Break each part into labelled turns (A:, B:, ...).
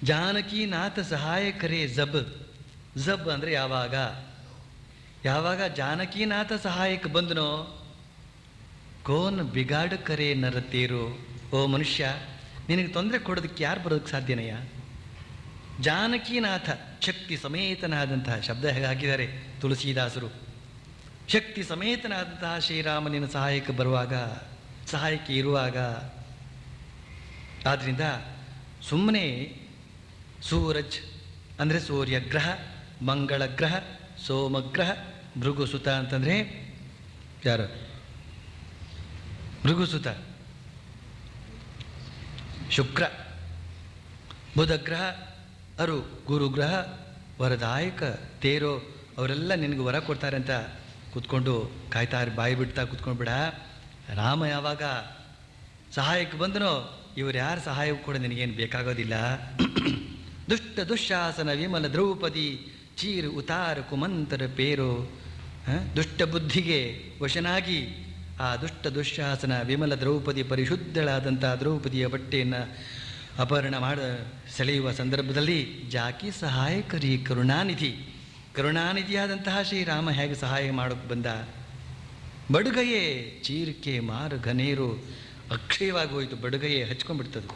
A: ಜಾನಕಿನಾಥ ಸಹಾಯ ಕರೆ ಜಬ್. ಜಬ್ ಅಂದರೆ ಯಾವಾಗ, ಯಾವಾಗ ಜಾನಕಿನಾಥ ಸಹಾಯಕ್ಕೆ ಬಂದನೋ, ಕೋನ್ ಬಿಗಾಡ ಕರೆ ನರತೇರು. ಓ ಮನುಷ್ಯ, ನಿನಗೆ ತೊಂದರೆ ಕೊಡೋದಕ್ಕೆ ಯಾರು ಬರೋದಕ್ಕೆ ಸಾಧ್ಯನಯ್ಯ? ಜಾನಕಿನಾಥ ಶಕ್ತಿ ಸಮೇತನಾದಂತಹ ಶಬ್ದ ಹಾಕಿದ್ದಾರೆ ತುಳಸಿದಾಸರು. ಶಕ್ತಿ ಸಮೇತನಾದಂತಹ ಶ್ರೀರಾಮ ನಿನ್ನ ಸಹಾಯಕ್ಕೆ ಬರುವಾಗ, ಸಹಾಯಕ್ಕೆ ಇರುವಾಗ. ಆದ್ದರಿಂದ ಸುಮ್ಮನೆ ಸೂರಜ್ ಅಂದರೆ ಸೂರ್ಯಗ್ರಹ, ಮಂಗಳಗ್ರಹ, ಸೋಮಗ್ರಹ, ಭೃಗುಸುತ ಅಂತಂದರೆ ಯಾರು? ಭೃಗುಸುತ, ಶುಕ್ರ, ಬುಧಗ್ರಹ, ಅರು ಗುರುಗ್ರಹ, ವರದಾಯಕ ತೇರೋ, ಅವರೆಲ್ಲ ನಿನಗೆ ವರ ಕೊಡ್ತಾರೆ ಅಂತ ಕೂತ್ಕೊಂಡು ಕಾಯ್ತಾರೆ, ಬಾಯಿ ಬಿಡ್ತಾ ಕೂತ್ಕೊಂಡು ಬಿಡ. ರಾಮ ಯಾವಾಗ ಸಹಾಯಕ್ಕೆ ಬಂದನೋ, ಇವರು ಯಾರು ಸಹಾಯ ಕೂಡ ನಿನಗೇನು ಬೇಕಾಗೋದಿಲ್ಲ. ದುಷ್ಟ ದುಶ್ಯಾಸನ ವಿಮಲ ದ್ರೌಪದಿ ಚೀರು ಉತಾರ ಕುಮಂತರ ಪೇರೋ. ದುಷ್ಟ ಬುದ್ಧಿಗೆ ವಶನಾಗಿ ಆ ದುಷ್ಟ ದುಶ್ಯಾಸನ ವಿಮಲ ದ್ರೌಪದಿ, ಪರಿಶುದ್ಧಳಾದಂಥ ದ್ರೌಪದಿಯ ಬಟ್ಟೆಯನ್ನು ಅಪಹರಣ ಸೆಳೆಯುವ ಸಂದರ್ಭದಲ್ಲಿ ಜಾಕಿ ಸಹಾಯಕರಿ ಕರುಣಾನಿಧಿ, ಕರುಣಾನಿಧಿಯಾದಂತಹ ಶ್ರೀರಾಮ ಹೇಗೆ ಸಹಾಯ ಮಾಡೋಕ್ಕೆ ಬಂದ? ಬಡುಗಯೇ ಚೀರಿಕೆ ಮಾರು ಘನೇರು, ಅಕ್ಷಯವಾಗಿ ಹೋಯಿತು, ಬಡುಗಯೇ ಹಚ್ಕೊಂಡ್ಬಿಡ್ತದೆ.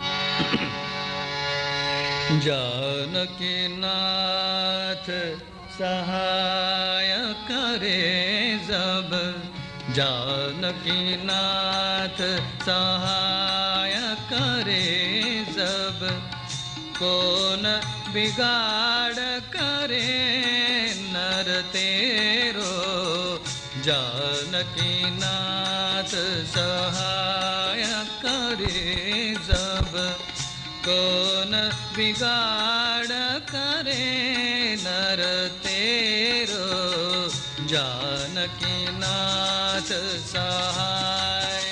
A: ಜಾನಕಿನಾಥ ಸಹಾಯ ಕರೆ ಜಬ್, जानकीनाथ सहाय करे जब, कौन बिगाड़ करे नर तेरो. जानकीनाथ सहाय करे जब, कौन बिगाड़ करे नर तेरो. जानकीनाथ सहाय.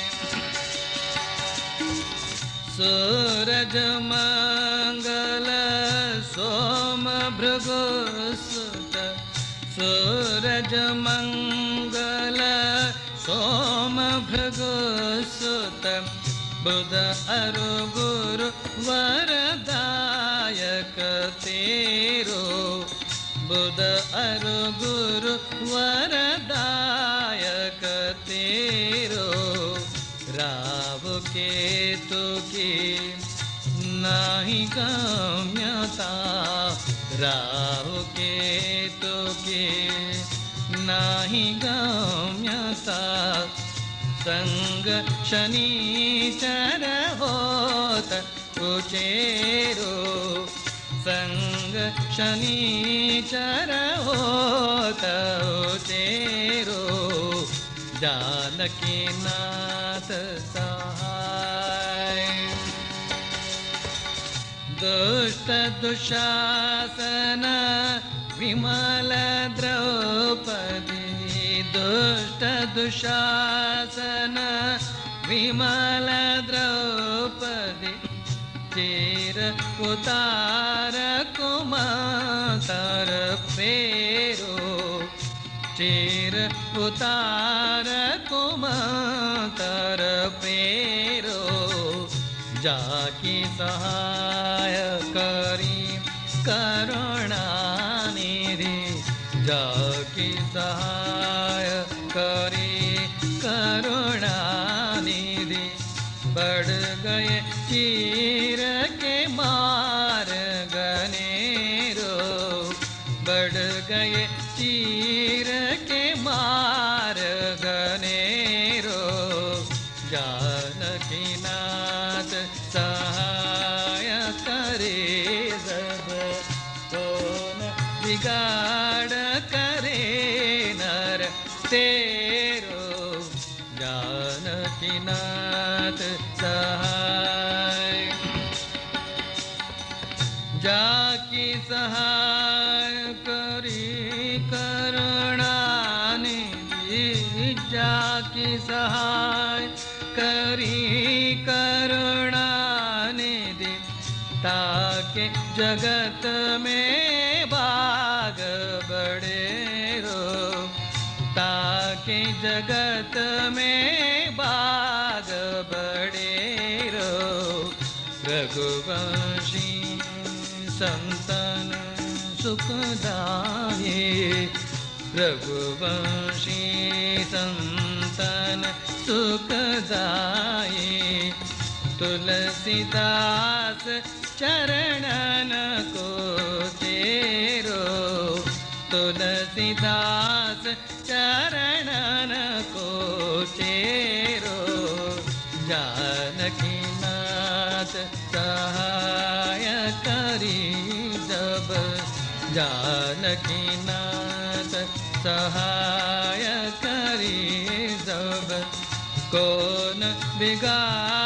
A: सूरज मंगल सोम भृगुसुत, सूरज मंगल सोम भृगुसुत, बुध अरु गुरु वरदायक तेरो. बुध अरु गुरु वरदायक तेरो. राव केतु की नाही गम्यता, राव केतु की नाही गम्यता. संग शनिचर होत उचेरो, संग शनिचर होत उचेरो. जानकीनाथ सहाय. दुष्ट दुशासन विमल द्रौपदी, दुष्ट दुशासन विमल द्रौपदी, चीर उतार कुमंतर पेरो. चीर उतार कुमंतर पेरो. जाकी सहाय करी करुणानिधि, जाकी सहाय करी करुणानिधि. बढ़ गए चीर के मार गनेरो, बढ़ गए चीर के मार गनेरो. जानकीनाथ सहाय करे जब, कौन बिगाड़ करे नर तेरो. जानकीनाथ सहाय. जाकी सहाय करी करुणानिधि, जाकी सहाय करी करुणानिधि. ताके जगत में बाग बड़ेरो, ताके जगत में बाग बड़ेरो. रघुवंशी संतन सुखदाये रघुवंशी संतन सुखदाये तुलसीदास चरणन को तेरो तुलसीदास चरणन को तेरो जानकी नाथ सहाय करी जब जानकी नाथ सहाय करी जब कौन बिगाड़